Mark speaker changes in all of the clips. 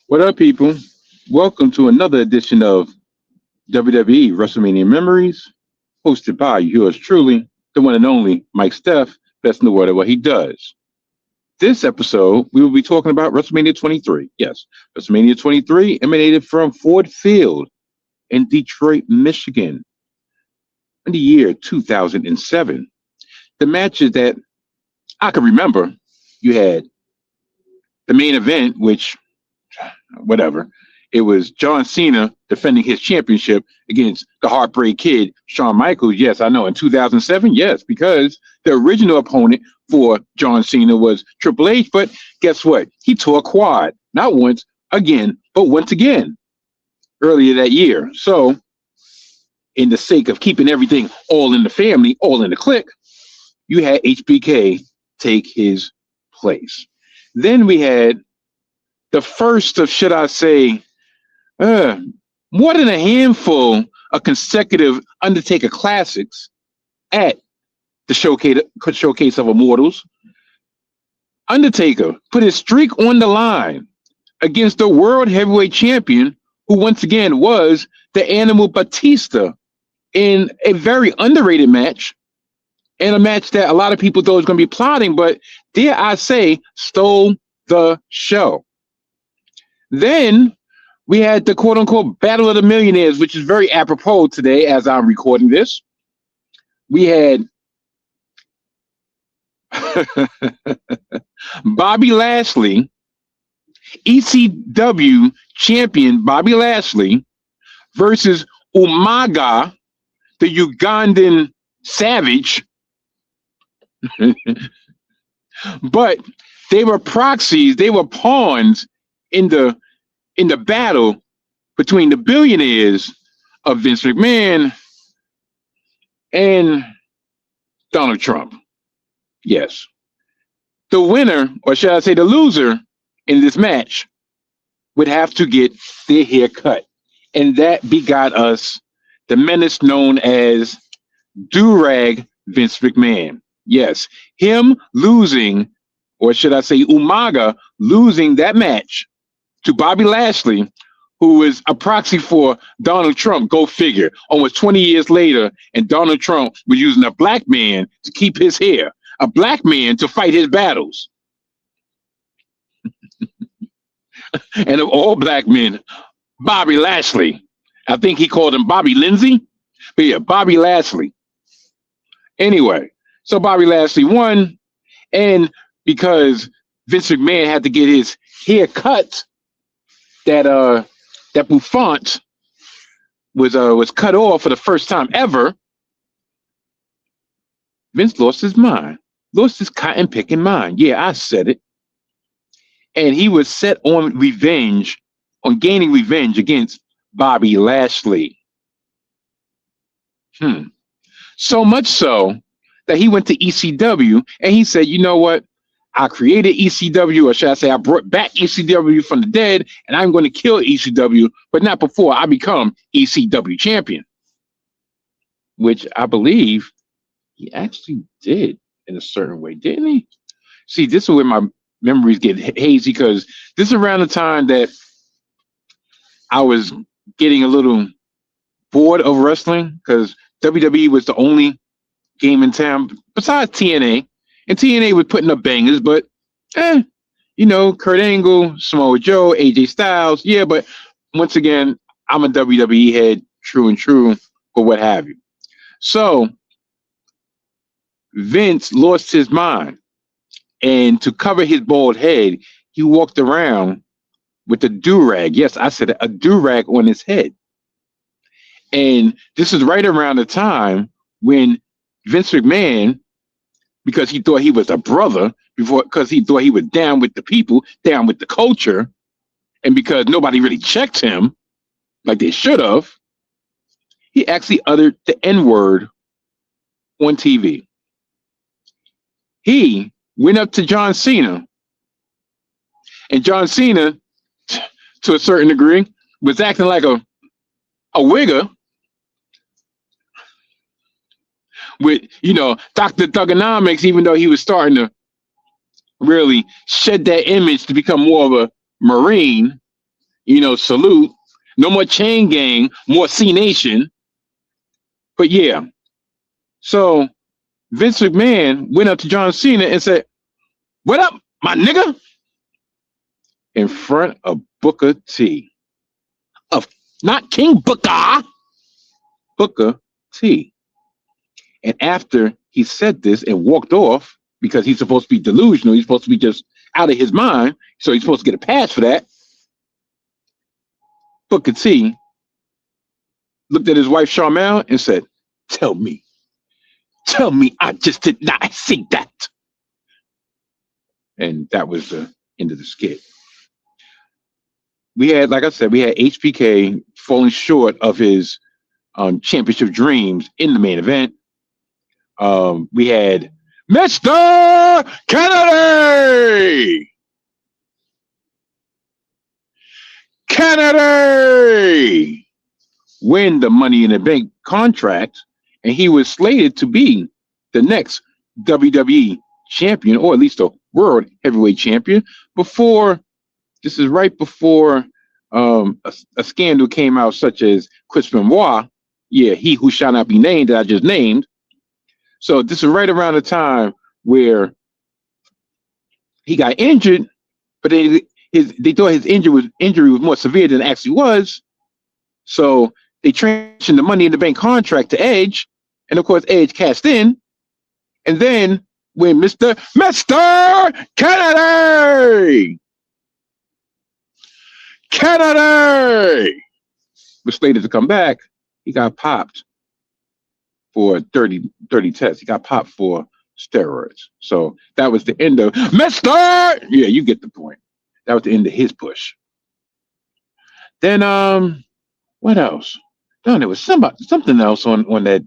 Speaker 1: What up, people? Welcome to another edition of WWE WrestleMania Memories, hosted by yours truly, the one and only Mike Steph, best in the world at what he does. This episode, we will be talking about WrestleMania 23. Yes, WrestleMania 23 emanated from Ford Field in Detroit, Michigan, in the year 2007. The matches that I can remember, you had the main event, which whatever. It was John Cena defending his championship against the Heartbreak Kid, Shawn Michaels. Yes, I know. In 2007, yes, because the original opponent for John Cena was Triple H. But guess what? He tore a quad, not once again, but once again earlier that year. So, in the sake of keeping everything all in the family, all in the clique, you had HBK take his place. Then we had the first of, should I say, uh, more than a handful of consecutive Undertaker classics at the showcase of Immortals. Undertaker put his streak on the line against the world heavyweight champion, who once again was the Animal Batista, in a very underrated match, and a match that a lot of people thought was going to be plotting, but dare I say, stole the show. Then we had the quote unquote Battle of the Millionaires, which is very apropos today as I'm recording this. We had Bobby Lashley, ECW champion Bobby Lashley, versus Umaga, the Ugandan savage. But they were proxies, they were pawns in the battle between the billionaires of Vince McMahon and Donald Trump. Yes. The winner, or should I say the loser in this match, would have to get their hair cut. And that begot us the menace known as Durag Vince McMahon. Yes, him losing, or should I say Umaga losing that match to Bobby Lashley, who is a proxy for Donald Trump. Go figure. Almost 20 years later, and Donald Trump was using a black man to keep his hair, a black man to fight his battles. And of all black men, Bobby Lashley. I think he called him Bobby Lindsay. But yeah, Bobby Lashley. Anyway, so Bobby Lashley won. And because Vince McMahon had to get his hair cut, that bouffant was cut off for the first time ever, Vince lost his mind, lost his cotton picking mind. Yeah, I said it. And he was set on revenge, on gaining revenge against Bobby Lashley. So much so that he went to ECW and he said, you know what? I created ECW, or should I say I brought back ECW from the dead, and I'm going to kill ECW, but not before I become ECW champion. Which I believe he actually did in a certain way, didn't he? See, this is where my memories get hazy, because this is around the time that I was getting a little bored of wrestling, because WWE was the only game in town besides TNA. And TNA was putting up bangers, but, Kurt Angle, Samoa Joe, AJ Styles. Yeah, but once again, I'm a WWE head, true and true, or what have you. So Vince lost his mind. And to cover his bald head, he walked around with a do-rag. Yes, I said a do-rag on his head. And this is right around the time when Vince McMahon, because he thought he was a brother, because he thought he was down with the people, down with the culture, and because nobody really checked him like they should have, he actually uttered the N-word on TV. He went up to John Cena, and John Cena, to a certain degree, was acting like a wigger with, Dr. Thugonomics, even though he was starting to really shed that image to become more of a Marine. salute. No more chain gang, more C Nation. But yeah, so Vince McMahon went up to John Cena and said, "What up, my nigga?" In front of Booker T. Of not King Booker, Booker T. And after he said this and walked off, because he's supposed to be delusional, he's supposed to be just out of his mind, so he's supposed to get a pass for that. Booker T looked at his wife Charmel and said, tell me I just did not see that." And that was the end of the skit. We had, like I said, we had HBK falling short of his championship dreams in the main event. We had Mr. Kennedy win the Money in the Bank contract, and he was slated to be the next WWE champion, or at least a world heavyweight champion, before this is right before a scandal came out, such as Chris Benoit, he who shall not be named, that I just named. So this is right around the time where he got injured, but they thought his injury was more severe than it actually was. So they transitioned the Money in the Bank contract to Edge, and of course Edge cashed in. And then when Mr. Kennedy was slated to come back, he got popped for 30 tests. He got popped for steroids. So that was the end of Mr. Yeah, you get the point. That was the end of his push. Then what else? Darn, there was something else on that.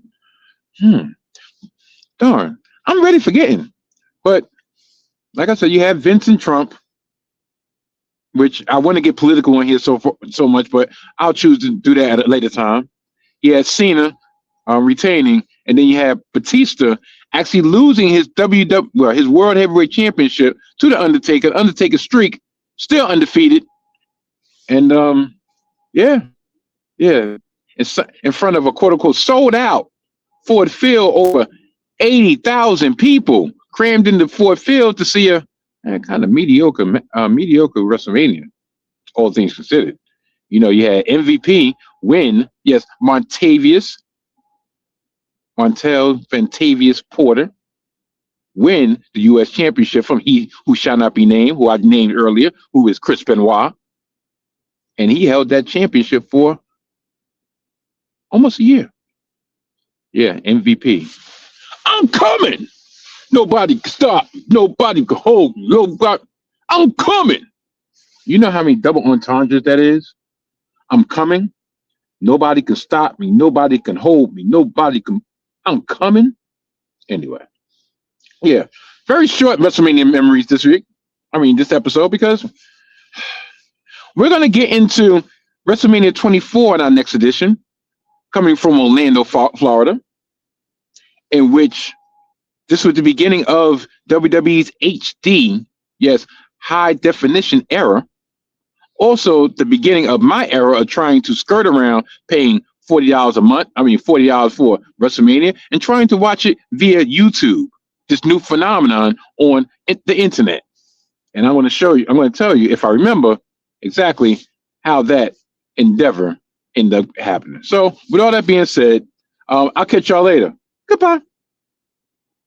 Speaker 1: Darn, I'm really forgetting. But like I said, you have Vincent Trump, which I want to get political on here so much, but I'll choose to do that at a later time. You had Cena retaining, and then you have Batista actually losing his his World Heavyweight Championship to the Undertaker. Undertaker streak still undefeated, and in front of a quote unquote sold out Ford Field, over 80,000 people crammed into Ford Field to see a kind of mediocre WrestleMania, all things considered. You had MVP win, yes, Montel Ventavious Porter win the U.S. Championship from he who shall not be named, who I named earlier, who is Chris Benoit. And he held that championship for almost a year. Yeah, MVP. I'm coming. Nobody can stop me. Nobody can hold me. Nobody. I'm coming. You know how many double entendres that is? I'm coming. Nobody can stop me. Nobody can hold me. Nobody can. I'm coming. Anyway. Yeah. Very short WrestleMania memories this week. This episode, because we're going to get into WrestleMania 24 in our next edition, coming from Orlando, Florida, in which this was the beginning of WWE's HD, yes, high definition era. Also, the beginning of my era of trying to skirt around paying $40 a month, $40 for WrestleMania, and trying to watch it via YouTube, this new phenomenon on the internet. And I'm going to tell you, if I remember exactly how that endeavor ended up happening. So with all that being said, I'll catch y'all later. Goodbye.